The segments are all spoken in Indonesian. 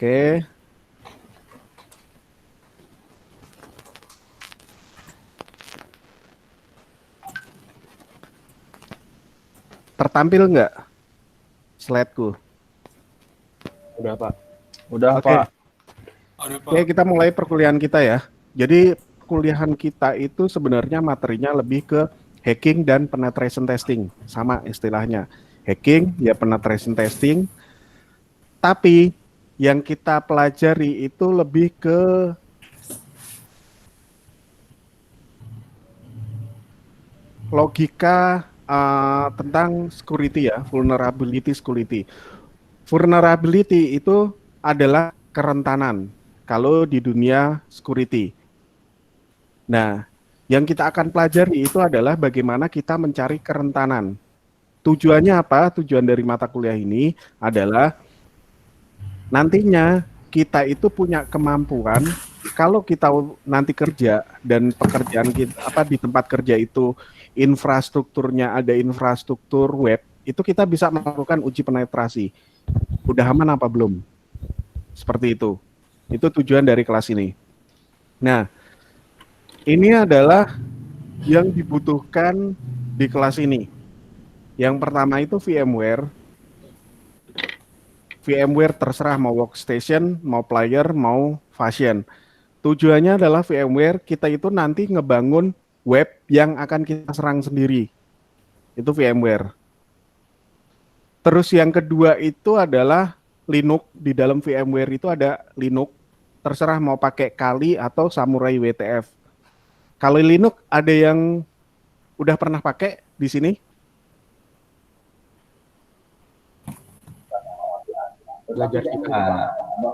Oke. Tertampil nggak slide-ku? Udah, Pak. Udah, Oke. Pak. Oke, kita mulai perkuliahan kita ya. Jadi kuliahan kita itu sebenarnya materinya lebih ke hacking dan penetration testing. Sama istilahnya. Hacking, ya penetration testing. Tapi yang kita pelajari itu lebih ke logika tentang security ya, vulnerability security. Vulnerability itu adalah kerentanan kalau di dunia security. Nah, yang kita akan pelajari itu adalah bagaimana kita mencari kerentanan. Tujuannya apa? Tujuan dari mata kuliah ini adalah nantinya kita itu punya kemampuan kalau kita nanti kerja dan pekerjaan kita di tempat kerja itu infrastrukturnya ada infrastruktur web, itu kita bisa melakukan uji penetrasi. Udah aman apa belum? Seperti itu. Itu tujuan dari kelas ini. Nah, ini adalah yang dibutuhkan di kelas ini. Yang pertama itu VMware. VMware terserah mau workstation, mau player, mau Fusion. Tujuannya adalah VMware kita itu nanti ngebangun web yang akan kita serang sendiri. Itu VMware. Terus yang kedua itu adalah Linux. Di dalam VMware itu ada Linux. Terserah mau pakai Kali atau Samurai WTF. Kalau Linux ada yang udah pernah pakai di sini? Belajar kita.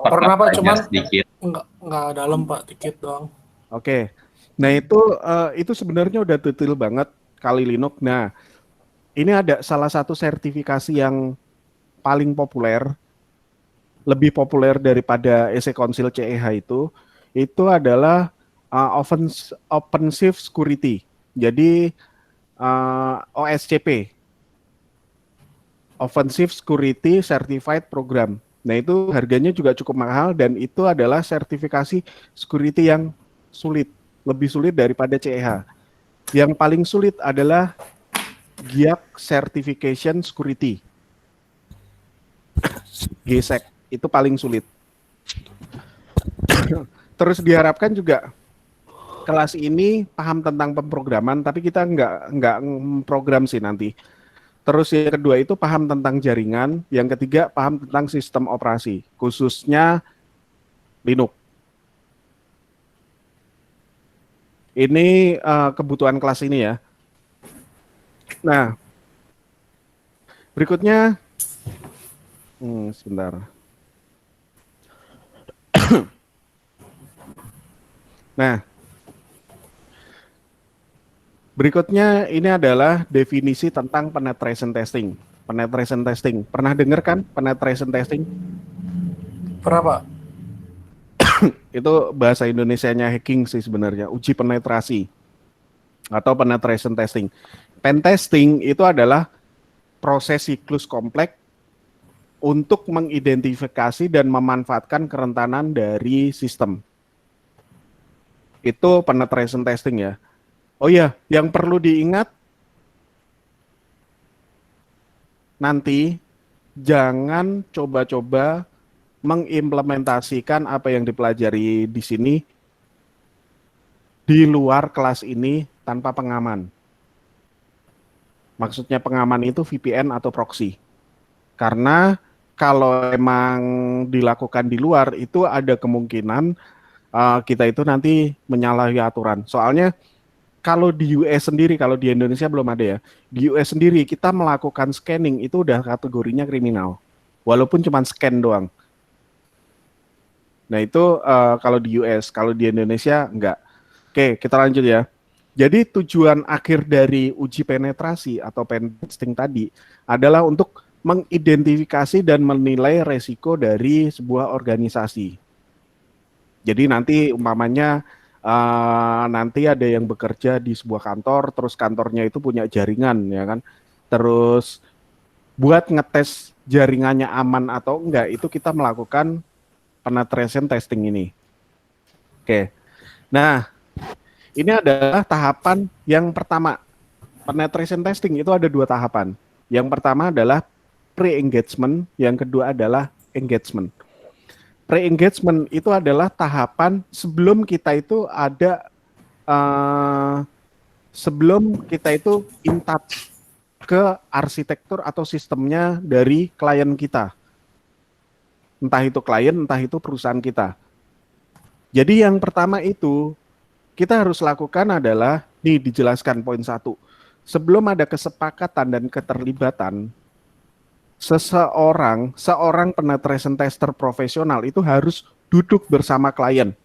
Pernah Pak, cuman sedikit. nggak dalam Pak, dikit doang. Oke. Nah itu sebenarnya udah detail banget Kali Linux. Nah ini ada salah satu sertifikasi yang paling populer, lebih populer daripada EC Council CEH itu adalah Offensive Security. Jadi OSCP, Offensive Security Certified Program. Nah itu harganya juga cukup mahal dan itu adalah sertifikasi security yang sulit, lebih sulit daripada CEH. Yang paling sulit adalah GIAC Certification Security. GSEC itu paling sulit. Terus diharapkan juga kelas ini paham tentang pemrograman, tapi kita nggak program sih nanti. Terus yang kedua itu paham tentang jaringan, yang ketiga paham tentang sistem operasi, khususnya Linux. Ini kebutuhan kelas ini ya. Nah, berikutnya, sebentar. Nah, berikutnya ini adalah definisi tentang penetration testing. Penetration testing, pernah dengar kan penetration testing? Pernah Pak? Itu bahasa Indonesianya hacking sih sebenarnya, uji penetrasi atau penetration testing. Pen testing itu adalah proses siklus kompleks untuk mengidentifikasi dan memanfaatkan kerentanan dari sistem. Itu penetration testing ya. Oh ya, yang perlu diingat nanti jangan coba-coba mengimplementasikan apa yang dipelajari di sini di luar kelas ini tanpa pengaman. Maksudnya pengaman itu VPN atau proxy. Karena kalau emang dilakukan di luar itu ada kemungkinan kita itu nanti menyalahi aturan. Soalnya kalau di US sendiri, kalau di Indonesia belum ada ya. Di US sendiri kita melakukan scanning itu udah kategorinya kriminal. Walaupun cuma scan doang. Nah itu kalau di US, kalau di Indonesia enggak. Oke, kita lanjut ya. Jadi tujuan akhir dari uji penetrasi atau pen testing tadi adalah untuk mengidentifikasi dan menilai resiko dari sebuah organisasi. Jadi nanti umpamanya nanti ada yang bekerja di sebuah kantor, terus kantornya itu punya jaringan, ya kan? Terus buat ngetes jaringannya aman atau enggak, itu kita melakukan penetration testing ini. Oke. Nah, ini adalah tahapan yang pertama. Penetration testing itu ada 2 tahapan. Yang pertama adalah pre-engagement, yang kedua adalah engagement. Pre-engagement itu adalah tahapan sebelum kita itu ada sebelum kita itu in touch ke arsitektur atau sistemnya dari klien kita. Entah itu klien, entah itu perusahaan kita. Jadi yang pertama itu kita harus lakukan adalah, nih dijelaskan poin 1. Sebelum ada kesepakatan dan keterlibatan, seorang penetration tester profesional itu harus duduk bersama klien,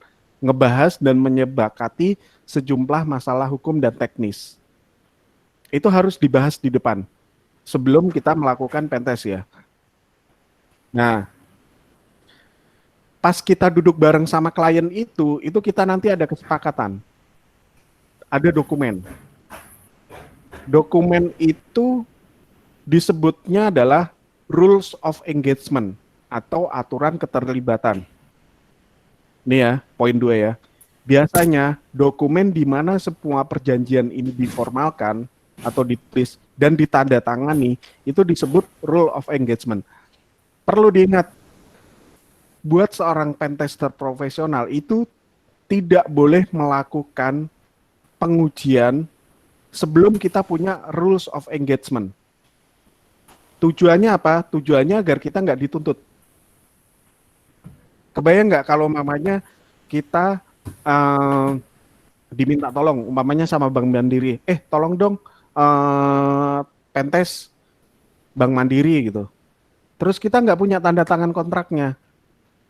ngebahas dan menyepakati sejumlah masalah hukum dan teknis. Itu harus dibahas di depan sebelum kita melakukan pentest ya. Nah, pas kita duduk bareng sama klien itu kita nanti ada kesepakatan. Ada dokumen. Dokumen itu disebutnya adalah Rules of Engagement atau aturan keterlibatan. Ini ya, poin 2 ya. Biasanya dokumen di mana semua perjanjian ini diformalkan atau ditulis dan ditandatangani itu disebut Rule of Engagement. Perlu diingat, buat seorang pentester profesional itu tidak boleh melakukan pengujian sebelum kita punya Rules of Engagement. Tujuannya apa? Tujuannya agar kita nggak dituntut. Kebayang nggak kalau umpamanya kita diminta tolong, umpamanya sama Bank Mandiri, tolong dong pentes Bank Mandiri gitu. Terus kita nggak punya tanda tangan kontraknya.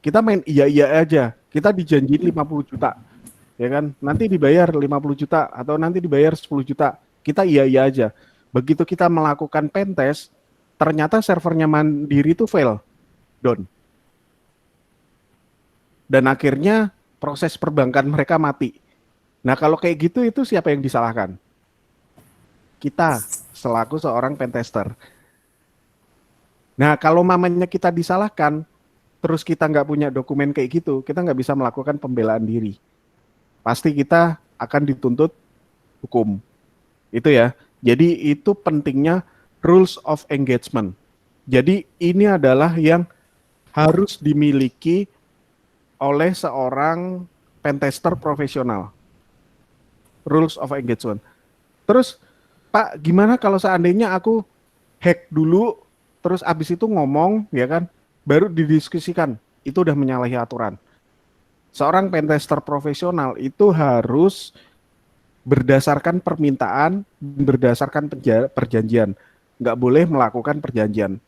Kita main iya aja. Kita dijanjiin 50 juta. Ya kan? Nanti dibayar 50 juta atau nanti dibayar 10 juta. Kita iya aja. Begitu kita melakukan pentes, ternyata servernya Mandiri itu fail, down. Dan akhirnya proses perbankan mereka mati. Nah kalau kayak gitu itu siapa yang disalahkan? Kita selaku seorang pentester. Nah kalau mamanya kita disalahkan, terus kita nggak punya dokumen kayak gitu, kita nggak bisa melakukan pembelaan diri. Pasti kita akan dituntut hukum. Itu ya. Jadi itu pentingnya Rules of Engagement. Jadi ini adalah yang harus dimiliki oleh seorang pentester profesional. Rules of Engagement. Terus, Pak, gimana kalau seandainya aku hack dulu, terus abis itu ngomong, ya kan, baru didiskusikan, itu udah menyalahi aturan. Seorang pentester profesional itu harus berdasarkan permintaan, berdasarkan perjanjian. Nggak boleh melakukan perjanjian.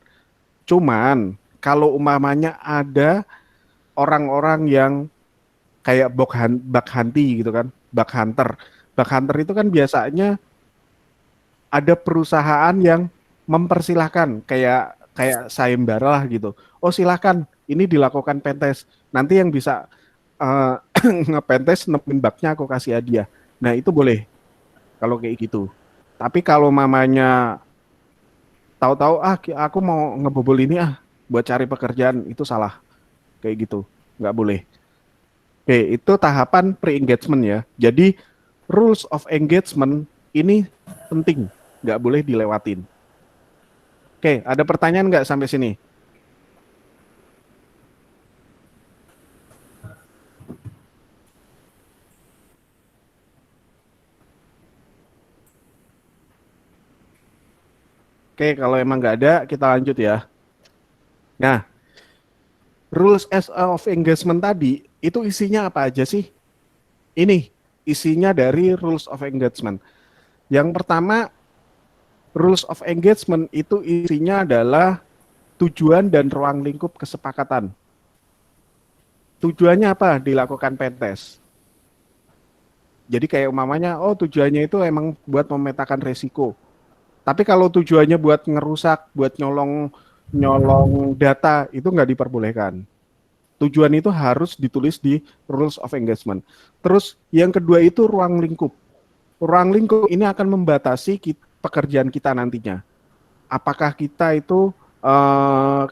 Cuman kalau umpamanya ada orang-orang yang kayak bug hunty gitu kan, bug hunter. Bug hunter itu kan biasanya ada perusahaan yang mempersilahkan kayak sayembara lah gitu. Oh silahkan, ini dilakukan pentest. Nanti yang bisa ngepentest nemuin bugnya aku kasih hadiah. Nah itu boleh kalau kayak gitu. Tapi kalau mamanya tahu-tahu aku mau ngebobol ini buat cari pekerjaan, itu salah. Kayak gitu, nggak boleh. Oke, itu tahapan pre-engagement ya. Jadi Rules of Engagement ini penting, nggak boleh dilewatin. Oke, ada pertanyaan nggak sampai sini? Oke, kalau emang nggak ada, kita lanjut ya. Nah, Rules of Engagement tadi, itu isinya apa aja sih? Ini, isinya dari Rules of Engagement. Yang pertama, Rules of Engagement itu isinya adalah tujuan dan ruang lingkup kesepakatan. Tujuannya apa? Dilakukan pentest. Jadi kayak umpamanya, tujuannya itu emang buat memetakan resiko. Tapi kalau tujuannya buat ngerusak, buat nyolong data, itu nggak diperbolehkan. Tujuan itu harus ditulis di Rules of Engagement. Terus yang kedua itu ruang lingkup. Ruang lingkup ini akan membatasi pekerjaan kita nantinya. Apakah kita itu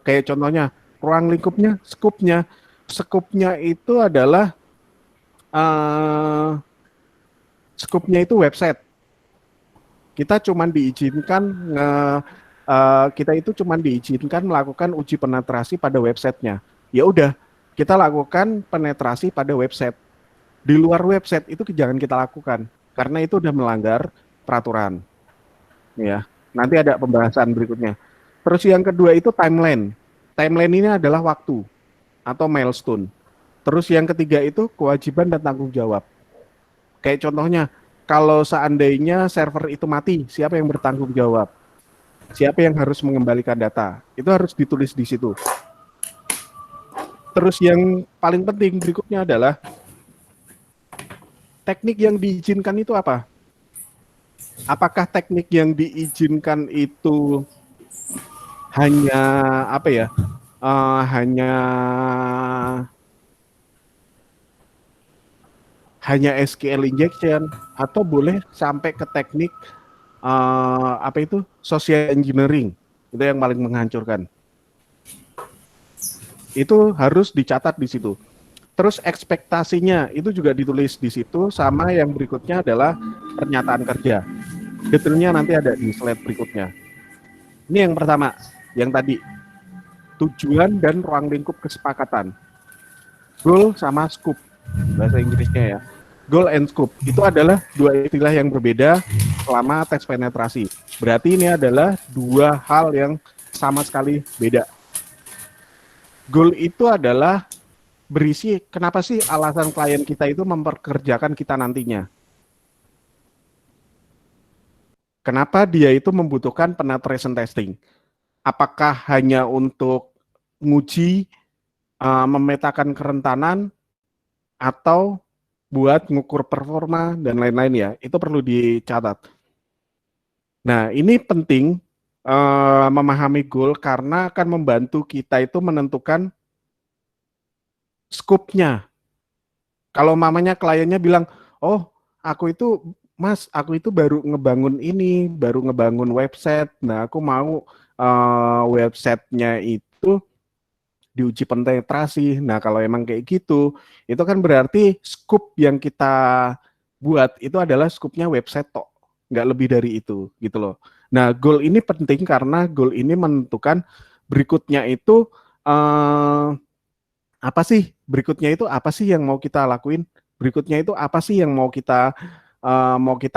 kayak contohnya ruang lingkupnya, skupnya skopnya itu adalah skopnya itu website. Kita cuman diizinkan kita itu cuman diizinkan melakukan uji penetrasi pada websitenya. Ya udah, kita lakukan penetrasi pada website. Di luar website itu jangan kita lakukan karena itu udah melanggar peraturan. Ya, nanti ada pembahasan berikutnya. Terus yang kedua itu timeline. Timeline ini adalah waktu atau milestone. Terus yang ketiga itu kewajiban dan tanggung jawab. Kayak contohnya, kalau seandainya server itu mati, siapa yang bertanggung jawab? Siapa yang harus mengembalikan data? Itu harus ditulis di situ. Terus yang paling penting berikutnya adalah teknik yang diizinkan itu apa? Apakah teknik yang diizinkan itu hanya apa ya? Hanya SQL injection atau boleh sampai ke teknik apa itu social engineering, itu yang paling menghancurkan. Itu harus dicatat di situ. Terus ekspektasinya itu juga ditulis di situ, sama yang berikutnya adalah pernyataan kerja. Detailnya nanti ada di slide berikutnya. Ini yang pertama, yang tadi tujuan dan ruang lingkup kesepakatan. Goal sama scope, bahasa Inggrisnya ya. Goal and scope itu adalah dua istilah yang berbeda selama tes penetrasi. Berarti ini adalah dua hal yang sama sekali beda. Goal itu adalah berisi kenapa sih alasan klien kita itu memperkerjakan kita nantinya. Kenapa dia itu membutuhkan penetration testing? Apakah hanya untuk nguji, memetakan kerentanan, atau buat ngukur performa dan lain-lain ya, itu perlu dicatat. Nah, ini penting memahami goal karena akan membantu kita itu menentukan scope-nya. Kalau mamanya kliennya bilang, oh aku itu baru ngebangun ini, baru ngebangun website, nah aku mau websitenya itu diuji penetrasi. Nah, kalau emang kayak gitu, itu kan berarti scope yang kita buat itu adalah scope-nya website tok, nggak lebih dari itu, gitu loh. Nah, goal ini penting karena goal ini menentukan berikutnya itu apa sih? Berikutnya itu apa sih yang mau kita lakuin? Berikutnya itu apa sih yang mau kita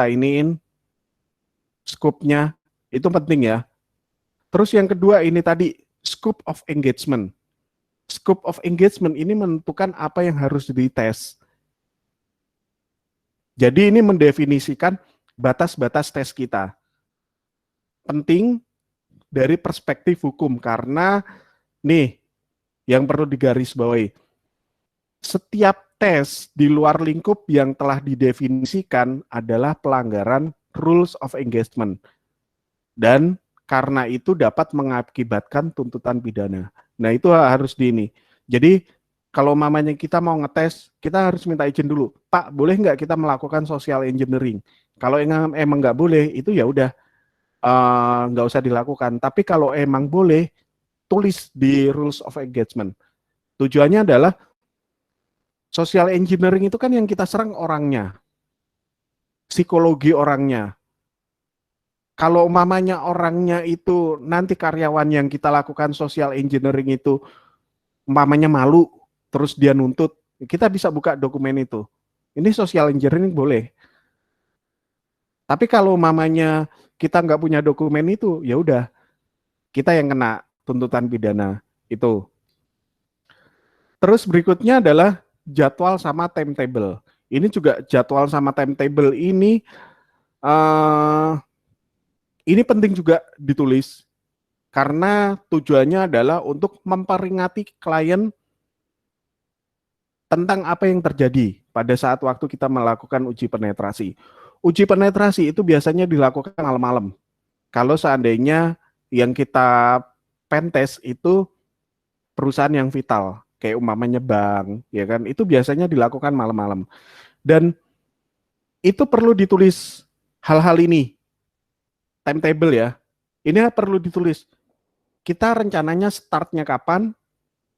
iniin? Scope-nya itu penting ya. Terus yang kedua ini tadi scope of engagement. Scope of engagement ini menentukan apa yang harus dites. Jadi ini mendefinisikan batas-batas tes kita. Penting dari perspektif hukum karena nih yang perlu digarisbawahi. Setiap tes di luar lingkup yang telah didefinisikan adalah pelanggaran rules of engagement. Dan karena itu dapat mengakibatkan tuntutan pidana. Nah, itu harus ini. Jadi, kalau mamanya kita mau ngetes, kita harus minta izin dulu. Pak, boleh nggak kita melakukan social engineering? Kalau emang nggak boleh, itu ya udah nggak usah dilakukan. Tapi kalau emang boleh, tulis di rules of engagement. Tujuannya adalah social engineering itu kan yang kita serang orangnya, psikologi orangnya. Kalau mamanya orangnya itu nanti karyawan yang kita lakukan social engineering itu mamanya malu, terus dia nuntut, kita bisa buka dokumen itu. Ini social engineering boleh. Tapi kalau mamanya kita nggak punya dokumen itu, ya udah kita yang kena tuntutan pidana itu. Terus berikutnya adalah jadwal sama timetable. Ini juga jadwal sama timetable ini penting juga ditulis karena tujuannya adalah untuk memperingati klien tentang apa yang terjadi pada saat waktu kita melakukan uji penetrasi. Uji penetrasi itu biasanya dilakukan malam-malam. Kalau seandainya yang kita pentest itu perusahaan yang vital, kayak umpamanya bank, ya kan, itu biasanya dilakukan malam-malam. Dan itu perlu ditulis hal-hal ini. Timetable ya. Ini perlu ditulis. Kita rencananya startnya kapan,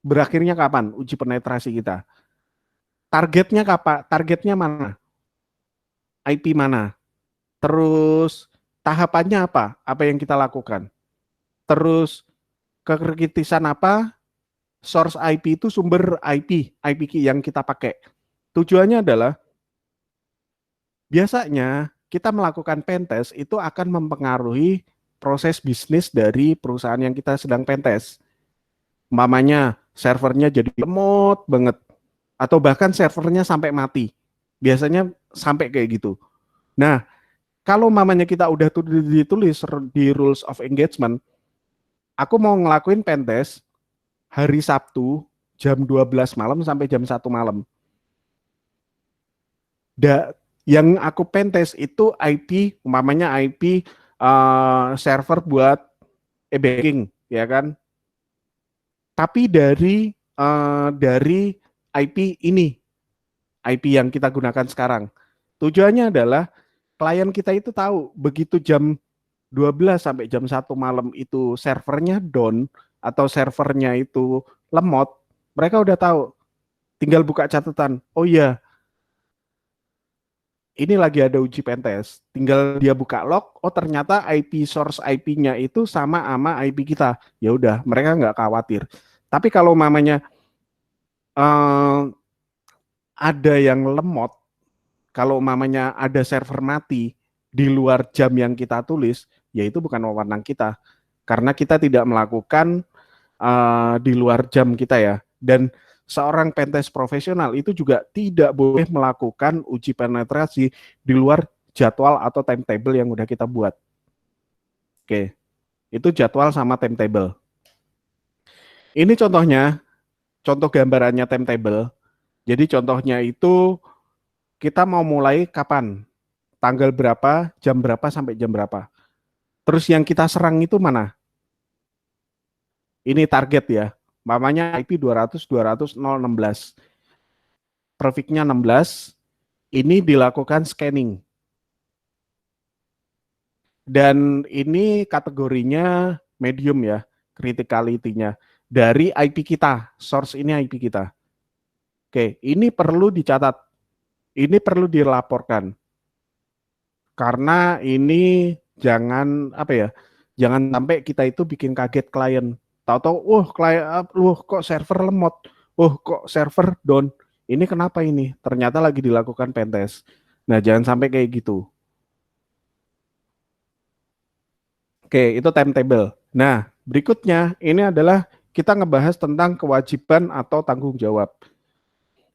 Berakhirnya kapan uji penetrasi kita? Targetnya kapan? Targetnya mana? IP mana? Terus tahapannya apa? Apa yang kita lakukan? Terus kekritisan apa? Source IP itu sumber IP key yang kita pakai. Tujuannya adalah biasanya kita melakukan pentest itu akan mempengaruhi proses bisnis dari perusahaan yang kita sedang pentest. Umpamanya servernya jadi lemot banget atau bahkan servernya sampai mati. Biasanya sampai kayak gitu. Nah, kalau mamanya kita udah ditulis di rules of engagement, aku mau ngelakuin pentest hari Sabtu jam 12 malam sampai jam 1 malam. Yang aku pentest itu IP, umpamanya IP server buat e-banking, ya kan? Tapi dari IP ini, IP yang kita gunakan sekarang. Tujuannya adalah klien kita itu tahu begitu jam 12 sampai jam 1 malam itu servernya down atau servernya itu lemot, mereka udah tahu. Tinggal buka catatan. Oh iya, ini lagi ada uji pentest. Tinggal dia buka log, oh ternyata IP source IP-nya itu sama IP kita. Ya udah, mereka nggak khawatir. Tapi kalau mamanya ada yang lemot, kalau mamanya ada server mati di luar jam yang kita tulis, ya itu bukan wewenang kita. Karena kita tidak melakukan di luar jam kita ya. Dan seorang pentest profesional itu juga tidak boleh melakukan uji penetrasi di luar jadwal atau timetable yang udah kita buat. Oke, itu jadwal sama timetable. Ini contohnya, contoh gambarannya timetable. Jadi contohnya itu kita mau mulai kapan, tanggal berapa, jam berapa sampai jam berapa. Terus yang kita serang itu mana? Ini target ya. Mamanya IP 200.200.016. Prefix-nya 16. Ini dilakukan scanning. Dan ini kategorinya medium ya, criticality-nya. Dari IP kita, source ini IP kita. Oke, ini perlu dicatat. Ini perlu dilaporkan. Karena ini jangan jangan sampai kita itu bikin kaget klien. Tahu-tahu, klien, kok server lemot, kok server down. Ini kenapa ini? Ternyata lagi dilakukan pentest. Nah, jangan sampai kayak gitu. Oke, itu timetable. Nah, berikutnya ini adalah kita ngebahas tentang kewajiban atau tanggung jawab.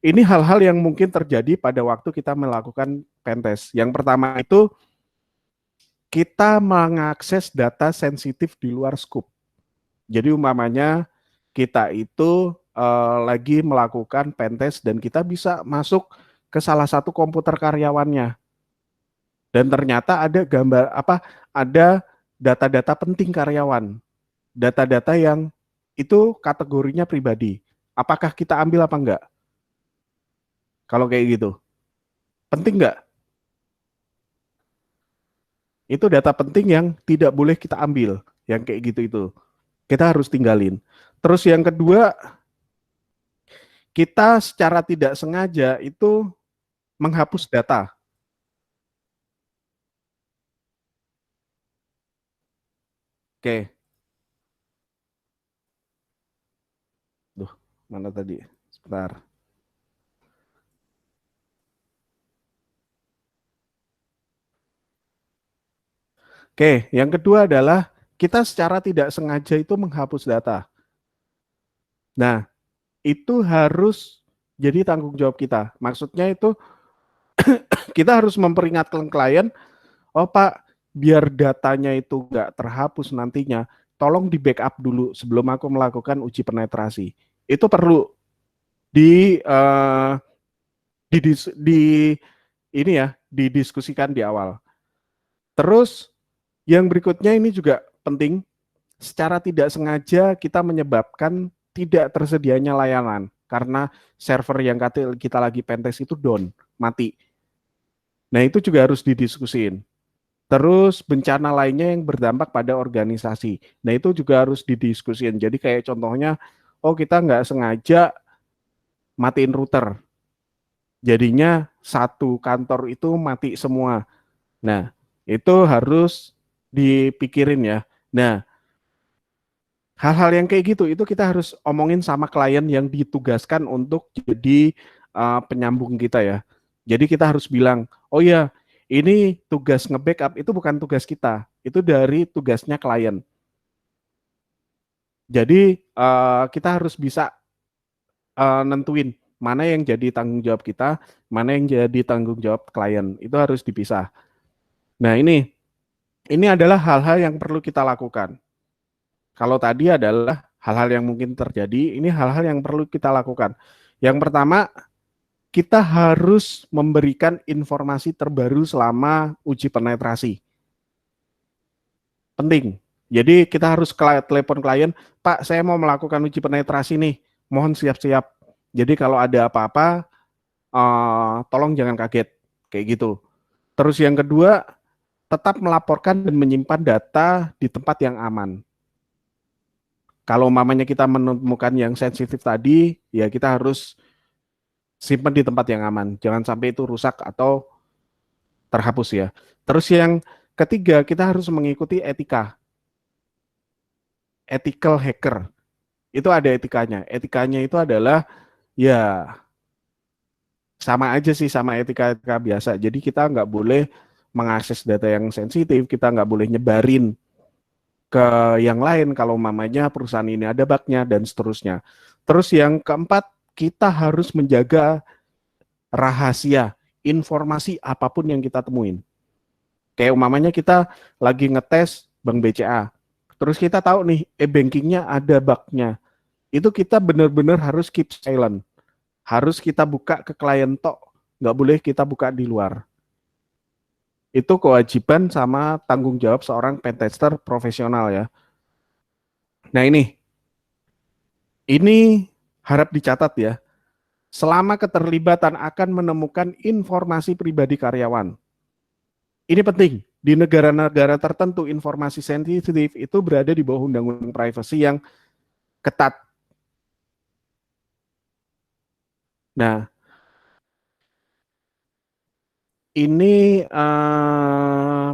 Ini hal-hal yang mungkin terjadi pada waktu kita melakukan pentest. Yang pertama itu kita mengakses data sensitif di luar scope. Jadi umpamanya kita itu lagi melakukan pentest dan kita bisa masuk ke salah satu komputer karyawannya. Dan ternyata ada ada data-data penting karyawan. Data-data yang itu kategorinya pribadi. Apakah kita ambil apa enggak? Kalau kayak gitu. Penting enggak? Itu data penting yang tidak boleh kita ambil. Yang kayak gitu itu. Kita harus tinggalin. Terus yang kedua, kita secara tidak sengaja itu menghapus data. Oke. Duh, mana tadi? Sebentar. Oke, yang kedua adalah kita secara tidak sengaja itu menghapus data. Nah, itu harus jadi tanggung jawab kita. Maksudnya itu kita harus memperingatkan klien, oh Pak, biar datanya itu nggak terhapus nantinya, tolong di backup dulu sebelum aku melakukan uji penetrasi. Itu perlu didiskusikan di awal. Terus yang berikutnya ini juga penting, secara tidak sengaja kita menyebabkan tidak tersedianya layanan karena server yang kita lagi pentest itu down, mati. Nah, itu juga harus didiskusin. Terus bencana lainnya yang berdampak pada organisasi. Nah, itu juga harus didiskusin. Jadi kayak contohnya, oh kita nggak sengaja matiin router. Jadinya satu kantor itu mati semua. Nah, itu harus dipikirin ya. Nah, hal-hal yang kayak gitu itu kita harus omongin sama klien yang ditugaskan untuk jadi penyambung kita ya. Jadi kita harus bilang, oh ya, ini tugas nge-backup itu bukan tugas kita, itu dari tugasnya klien. Jadi kita harus bisa nentuin mana yang jadi tanggung jawab kita, mana yang jadi tanggung jawab klien. Itu harus dipisah. Nah, ini adalah hal-hal yang perlu kita lakukan. Kalau tadi adalah hal-hal yang mungkin terjadi, ini hal-hal yang perlu kita lakukan. Yang pertama, kita harus memberikan informasi terbaru selama uji penetrasi. Penting. Jadi kita harus telepon klien, Pak, saya mau melakukan uji penetrasi nih, mohon siap-siap. Jadi kalau ada apa-apa, tolong jangan kaget, kayak gitu. Terus yang kedua, tetap melaporkan dan menyimpan data di tempat yang aman. Kalau mamanya kita menemukan yang sensitif tadi, ya kita harus simpan di tempat yang aman. Jangan sampai itu rusak atau terhapus ya. Terus yang ketiga, kita harus mengikuti etika. Ethical hacker. Itu ada etikanya. Etikanya itu adalah ya sama aja sih sama etika-etika biasa. Jadi kita nggak boleh mengakses data yang sensitif, kita nggak boleh nyebarin ke yang lain kalau mamanya perusahaan ini ada bugnya dan seterusnya. Terus yang keempat, kita harus menjaga rahasia informasi apapun yang kita temuin. Kayak umpamanya kita lagi ngetes Bank BCA, terus kita tahu nih e-bankingnya ada bugnya. Itu kita benar-benar harus keep silent. Harus kita buka ke klien tok, nggak boleh kita buka di luar. Itu kewajiban sama tanggung jawab seorang pentester profesional ya. Nah ini harap dicatat ya. Selama keterlibatan akan menemukan informasi pribadi karyawan. Ini penting, di negara-negara tertentu informasi sensitif itu berada di bawah undang-undang privacy yang ketat. Nah, ini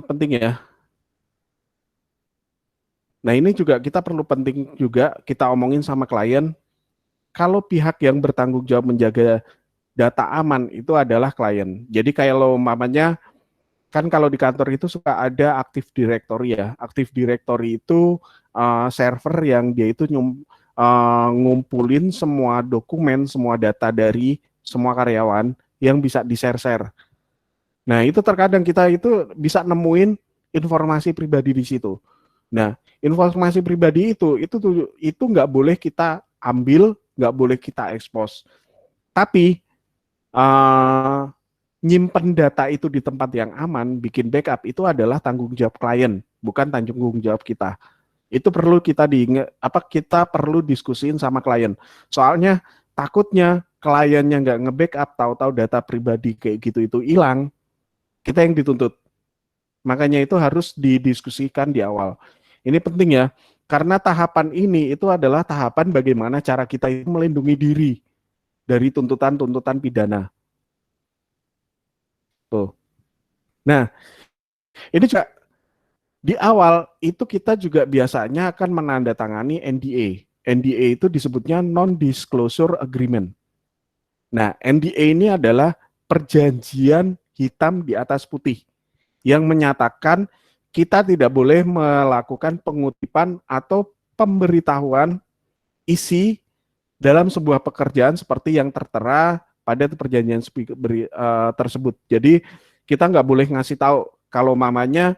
penting ya. Nah ini juga kita perlu penting juga kita omongin sama klien, kalau pihak yang bertanggung jawab menjaga data aman itu adalah klien. Jadi kalau mamanya, kan kalau di kantor itu suka ada Active Directory ya. Active Directory itu server yang dia itu ngumpulin semua dokumen, semua data dari semua karyawan yang bisa di-share-share. Nah itu terkadang kita itu bisa nemuin informasi pribadi di situ. Nah, informasi pribadi itu nggak boleh kita ambil, nggak boleh kita expose. Tapi nyimpen data itu di tempat yang aman, bikin backup itu adalah tanggung jawab klien, bukan tanggung jawab kita. Itu perlu kita kita perlu diskusiin sama klien. Soalnya takutnya kliennya nggak nge-backup, tahu-tahu data pribadi kayak gitu itu hilang, kita yang dituntut. Makanya itu harus didiskusikan di awal. Ini penting ya, karena tahapan ini itu adalah tahapan bagaimana cara kita itu melindungi diri dari tuntutan-tuntutan pidana. Tuh. Nah, ini juga di awal itu kita juga biasanya akan menandatangani NDA. NDA itu disebutnya Non-Disclosure Agreement. Nah, NDA ini adalah perjanjian hitam di atas putih yang menyatakan kita tidak boleh melakukan pengutipan atau pemberitahuan isi dalam sebuah pekerjaan seperti yang tertera pada perjanjian tersebut. Jadi kita nggak boleh ngasih tahu kalau mamanya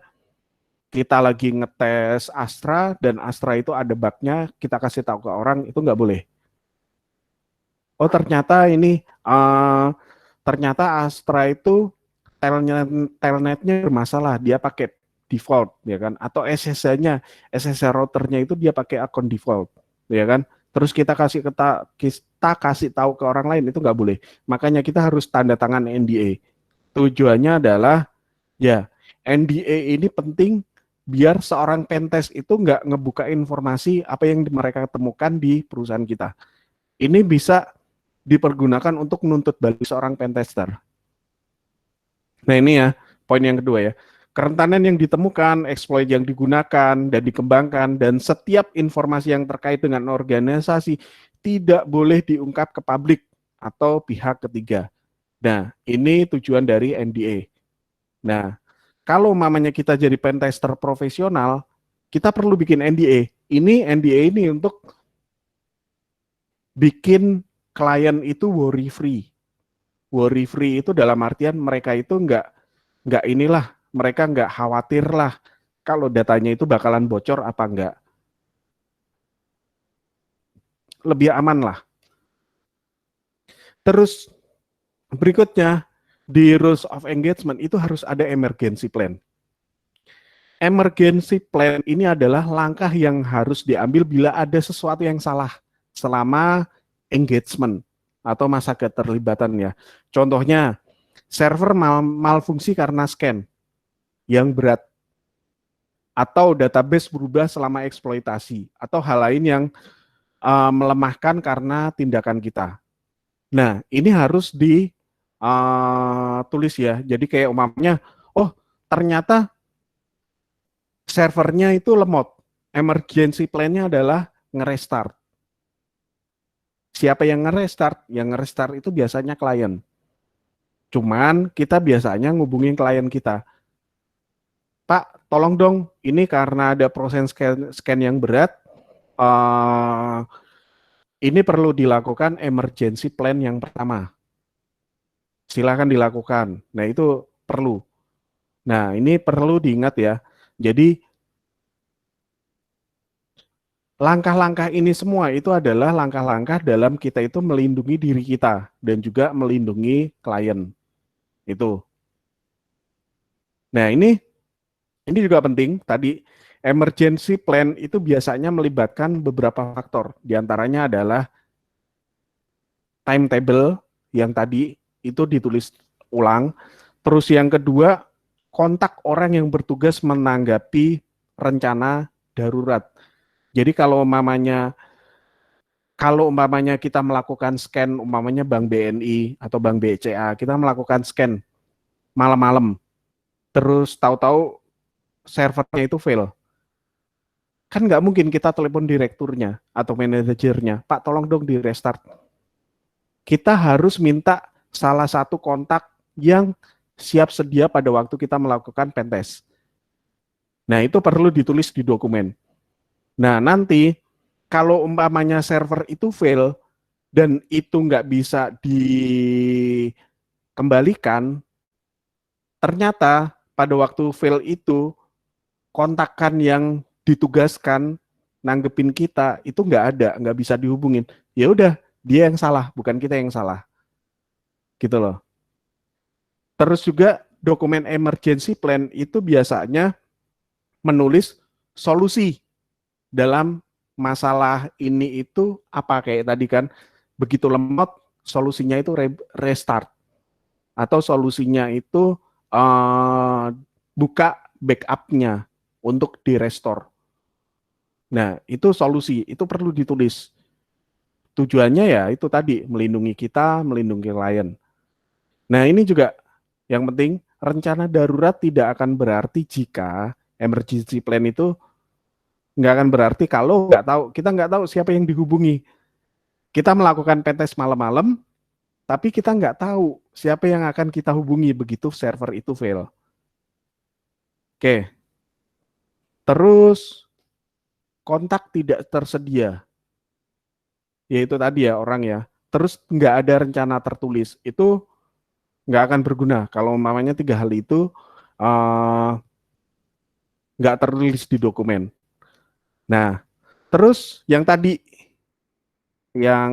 kita lagi ngetes Astra dan Astra itu ada bugnya, kita kasih tahu ke orang, itu nggak boleh. Oh ternyata ternyata Astra itu telnetnya bermasalah, dia pakai default ya kan, atau SSH-nya, SSH routernya itu dia pakai akun default ya kan, terus kita kasih tahu ke orang lain, itu nggak boleh. Makanya kita harus tanda tangan NDA. Tujuannya adalah ya NDA ini penting biar seorang pentest itu nggak ngebuka informasi apa yang mereka temukan di perusahaan kita. Ini bisa dipergunakan untuk menuntut balik seorang pentester. Nah ini ya, poin yang kedua ya. Kerentanan yang ditemukan, exploit yang digunakan dan dikembangkan, dan setiap informasi yang terkait dengan organisasi tidak boleh diungkap ke publik atau pihak ketiga. Nah, ini tujuan dari NDA. Nah, kalau mamanya kita jadi pentester profesional, kita perlu bikin NDA. Ini NDA ini untuk bikin klien itu worry free. Worry free itu dalam artian mereka itu nggak inilah, mereka nggak khawatir lah kalau datanya itu bakalan bocor apa enggak. Lebih aman lah. Terus berikutnya, di rules of engagement itu harus ada emergency plan. Emergency plan ini adalah langkah yang harus diambil bila ada sesuatu yang salah selama engagement atau masa keterlibatan ya. Contohnya, server malfungsi karena scan yang berat, atau database berubah selama eksploitasi, atau hal lain yang melemahkan karena tindakan kita. Nah, ini harus ditulis ya. Jadi kayak umpamanya, oh ternyata servernya itu lemot. Emergency plan-nya adalah nge-restart. Siapa yang nge-restart? Yang nge-restart itu biasanya klien. Cuman kita biasanya ngubungin klien kita. Pak, tolong dong, ini karena ada proses scan yang berat, ini perlu dilakukan emergency plan yang pertama. Silakan dilakukan. Nah, itu perlu. Nah, ini perlu diingat ya. Jadi, langkah-langkah ini semua itu adalah langkah-langkah dalam kita itu melindungi diri kita dan juga melindungi klien. Itu. Nah, ini juga penting. Tadi emergency plan itu biasanya melibatkan beberapa faktor. Di antaranya adalah timetable yang tadi itu ditulis ulang. Terus yang kedua, kontak orang yang bertugas menanggapi rencana darurat. Jadi kalau umpamanya kita melakukan scan, umpamanya Bank BNI atau Bank BCA, kita melakukan scan malam-malam, terus tahu-tahu servernya itu fail. Kan nggak mungkin kita telepon direkturnya atau manajernya, Pak tolong dong di restart. Kita harus minta salah satu kontak yang siap sedia pada waktu kita melakukan pentest. Nah, itu perlu ditulis di dokumen. Nah, nanti kalau umpamanya server itu fail dan itu nggak bisa dikembalikan, ternyata pada waktu fail itu kontakan yang ditugaskan nanggepin kita itu nggak bisa dihubungin. Ya udah, dia yang salah, bukan kita yang salah. Gitu loh. Terus juga dokumen emergency plan itu biasanya menulis solusi dalam masalah ini itu apa, kayak tadi kan, begitu lemot solusinya itu restart, atau solusinya itu buka backup-nya untuk di-restore. Nah, itu solusi, itu perlu ditulis. Tujuannya ya itu tadi, melindungi kita, melindungi klien. Nah, ini juga yang penting, rencana darurat tidak akan berarti jika emergency plan itu nggak akan berarti kalau kita nggak tahu siapa yang dihubungi. Kita melakukan pentest malam-malam, tapi kita nggak tahu siapa yang akan kita hubungi begitu server itu fail. Oke. Terus kontak tidak tersedia. Yaitu tadi ya orang ya. Terus nggak ada rencana tertulis. Itu nggak akan berguna kalau umpamanya 3 hal itu nggak tertulis di dokumen. Nah, terus yang tadi, yang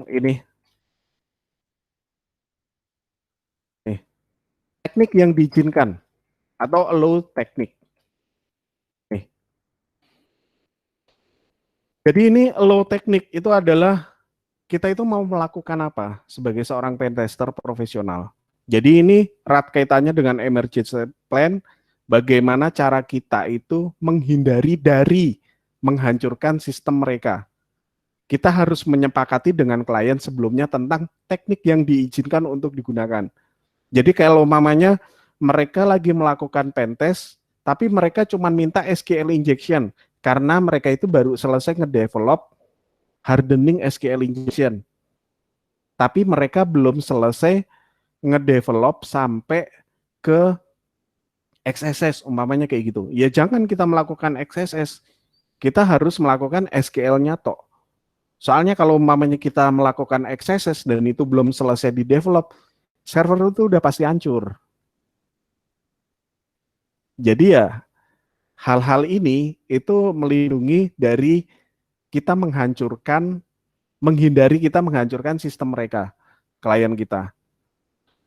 ini, teknik yang diizinkan atau allow teknik. Jadi ini allow teknik itu adalah kita itu mau melakukan apa sebagai seorang pentester profesional. Jadi ini erat kaitannya dengan emergency plan bagaimana cara kita itu menghindari dari menghancurkan sistem mereka. Kita harus menyepakati dengan klien sebelumnya tentang teknik yang diizinkan untuk digunakan. Jadi kalau mamanya mereka lagi melakukan pentest, tapi mereka cuma minta SQL injection, karena mereka itu baru selesai ngedevelop hardening SQL injection. Tapi mereka belum selesai ngedevelop sampai ke XSS, umpamanya kayak gitu. Ya jangan kita melakukan XSS, kita harus melakukan SQL-nya tok. Soalnya kalau umpamanya kita melakukan XSS dan itu belum selesai di develop, server itu udah pasti hancur. Jadi ya hal-hal ini itu melindungi dari kita menghindari kita menghancurkan sistem mereka, klien kita.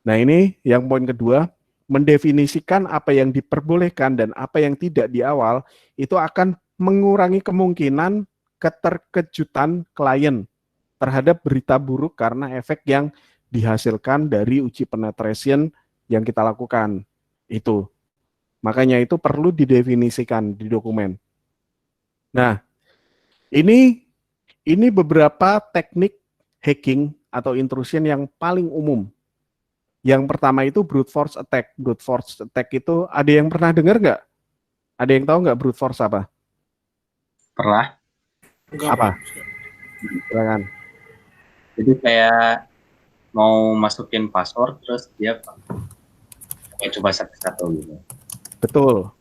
Nah ini yang poin kedua, mendefinisikan apa yang diperbolehkan dan apa yang tidak di awal, itu akan mengurangi kemungkinan keterkejutan klien terhadap berita buruk karena efek yang dihasilkan dari uji penetration yang kita lakukan. Itu. Makanya itu perlu didefinisikan di dokumen. Nah, ini beberapa teknik hacking atau intrusion yang paling umum. Yang pertama itu brute force attack. Brute force attack itu ada yang pernah dengar nggak? Ada yang tahu nggak brute force apa? Pernah. Enggak, Apa? Pak. Silakan. Jadi kayak mau masukin password terus dia kayak coba satu-satu gitu. Betul.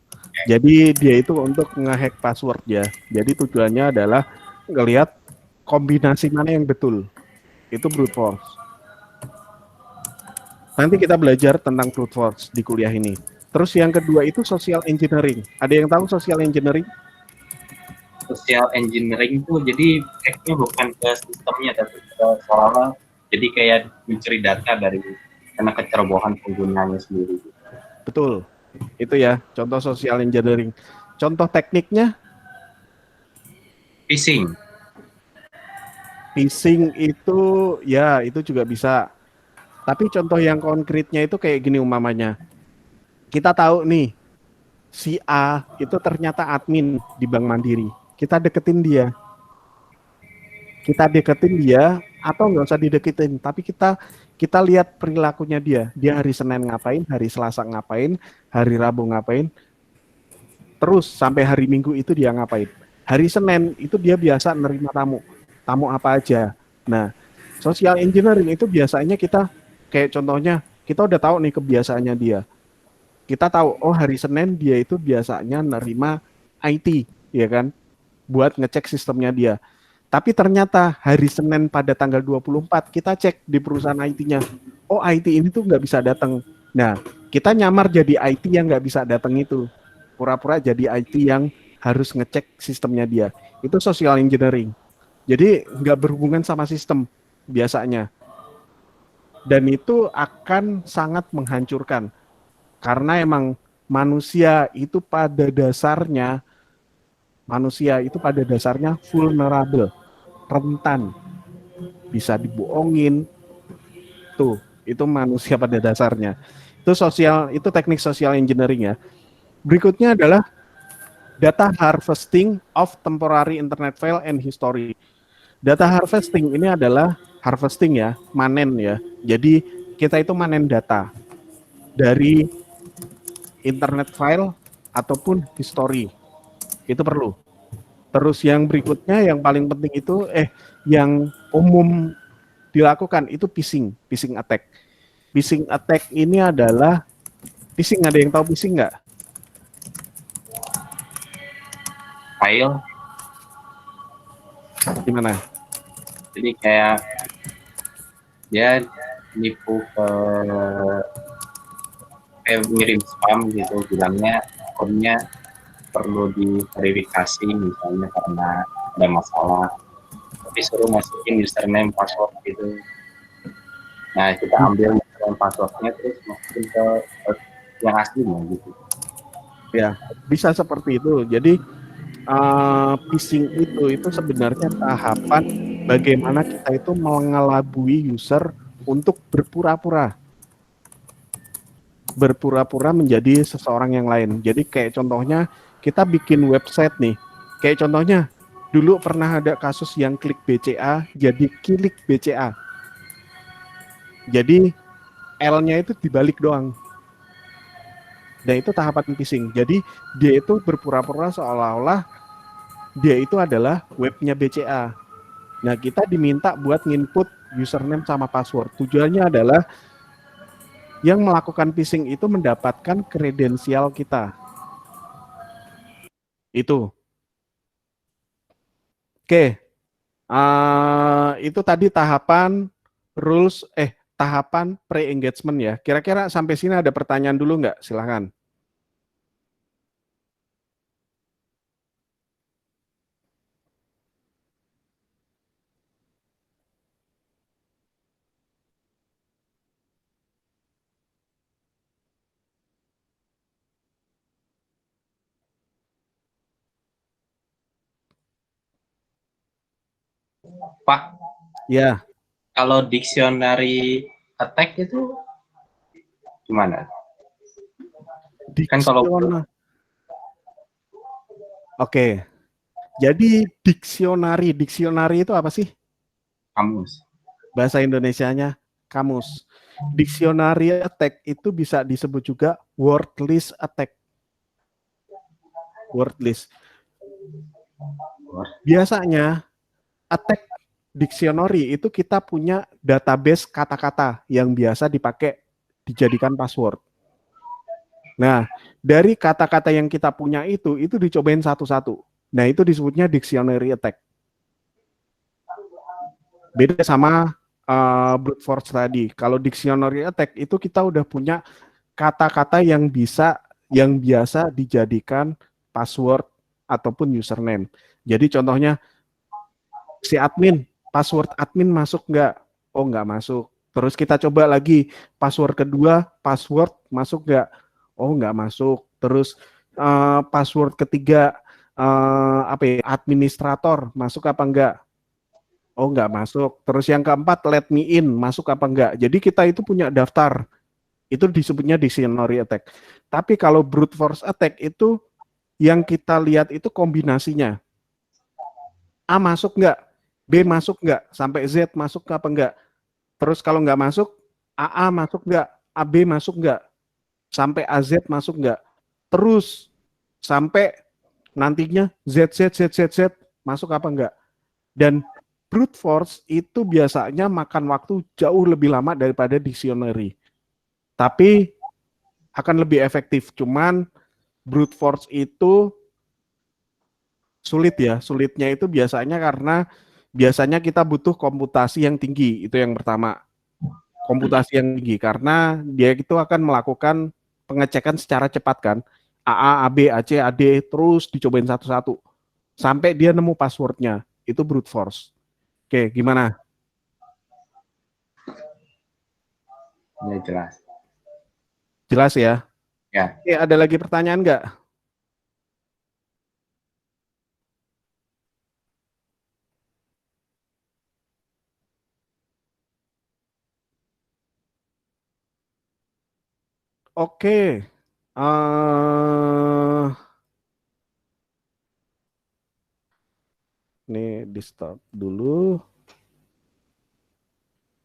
Jadi dia itu untuk ngehack password ya. Jadi tujuannya adalah ngelihat kombinasi mana yang betul. Itu brute force. Nanti kita belajar tentang brute force di kuliah ini. Terus yang kedua itu social engineering. Ada yang tahu social engineering? Social engineering itu jadi hacknya bukan ke sistemnya tapi ke seolah jadi kayak mencuri data dari karena kecerobohan penggunanya sendiri. Betul. Itu ya, contoh social engineering. Contoh tekniknya, Phishing. phishing itu ya itu juga bisa. Tapi contoh yang konkretnya itu kayak gini umpamanya. Kita tahu nih, si A itu ternyata admin di Bank Mandiri. Kita deketin dia. Atau nggak usah dideketin, tapi kita lihat perilakunya dia. Dia hari Senin ngapain, hari Selasa ngapain, hari Rabu ngapain, terus sampai hari Minggu itu dia ngapain. Hari Senin itu dia biasa nerima tamu apa aja. Nah, social engineering itu biasanya kita kayak contohnya kita udah tahu nih kebiasaannya dia. Kita tahu oh hari Senin dia itu biasanya nerima IT, ya kan? Buat ngecek sistemnya dia. Tapi ternyata hari Senin pada tanggal 24 kita cek di perusahaan IT-nya. Oh IT ini tuh nggak bisa datang. Nah kita nyamar jadi IT yang nggak bisa datang itu. Pura-pura jadi IT yang harus ngecek sistemnya dia. Itu social engineering. Jadi nggak berhubungan sama sistem biasanya. Dan itu akan sangat menghancurkan. Karena emang manusia itu pada dasarnya vulnerable, rentan, bisa dibohongin. Tuh, itu manusia pada dasarnya. Itu teknik social engineering ya. Berikutnya adalah data harvesting of temporary internet file and history. Data harvesting ini adalah harvesting ya, manen ya. Jadi kita itu manen data dari internet file ataupun history. Itu perlu. Terus yang berikutnya yang paling penting itu yang umum dilakukan itu phishing attack. Phishing attack ini adalah phishing, ada yang tahu phishing nggak? File. Gimana? Jadi kayak dia nipu ke ngirim spam gitu, bilangnya akunnya perlu diverifikasi misalnya karena ada masalah, tapi suruh masukin username password gitu. Nah kita ambil username passwordnya terus masukin ke yang aslinya gitu. Ya bisa seperti itu. Jadi phishing itu sebenarnya tahapan bagaimana kita itu mengelabui user untuk berpura-pura. berpura-pura menjadi seseorang yang lain. Jadi kayak contohnya kita bikin website nih. Kayak contohnya dulu pernah ada kasus yang klik BCA jadi kilik BCA. Jadi L-nya itu dibalik doang. Dan itu tahapan phishing. Jadi dia itu berpura-pura seolah-olah dia itu adalah webnya BCA. Nah, kita diminta buat nginput username sama password. Tujuannya adalah yang melakukan phishing itu mendapatkan kredensial kita. Itu. Oke. Itu tadi tahapan tahapan pre-engagement ya. Kira-kira sampai sini ada pertanyaan dulu nggak? Silahkan. Pak, Ya. kalau dictionary attack itu gimana? Kan kalau Oke. Jadi diksionari itu apa sih? kamus. Bahasa Indonesianya kamus. Dictionary attack itu bisa disebut juga word list attack. Word list. Biasanya attack dictionary itu kita punya database kata-kata yang biasa dipakai dijadikan password. Nah, dari kata-kata yang kita punya itu dicobain satu-satu. Nah, itu disebutnya dictionary attack. Beda sama brute force tadi. Kalau dictionary attack itu kita udah punya kata-kata yang biasa dijadikan password ataupun username. Jadi contohnya si admin, password admin masuk nggak? Oh, nggak masuk. Terus kita coba lagi, password kedua, password masuk nggak? Oh, nggak masuk. Terus password ketiga, administrator masuk apa enggak? Oh, nggak masuk. Terus yang keempat, let me in, masuk apa enggak? Jadi kita itu punya daftar. Itu disebutnya dictionary attack. Tapi kalau brute force attack itu yang kita lihat itu kombinasinya. A masuk nggak? B masuk nggak? Sampai Z masuk apa enggak? Terus kalau nggak masuk, AA masuk nggak? AB masuk nggak? Sampai AZ masuk nggak? Terus sampai nantinya Z masuk apa enggak? Dan brute force itu biasanya makan waktu jauh lebih lama daripada dictionary. Tapi akan lebih efektif. Cuman brute force itu sulit ya. Sulitnya itu biasanya karena biasanya kita butuh komputasi yang tinggi. Itu yang pertama. Komputasi yang tinggi karena dia itu akan melakukan pengecekan secara cepat kan. AA, AB, AC, AD terus dicobain satu-satu sampai dia nemu passwordnya. Itu brute force. Oke, gimana? Ya jelas. Jelas ya? Ya. Oke, ada lagi pertanyaan nggak? Oke. Nih di stop dulu.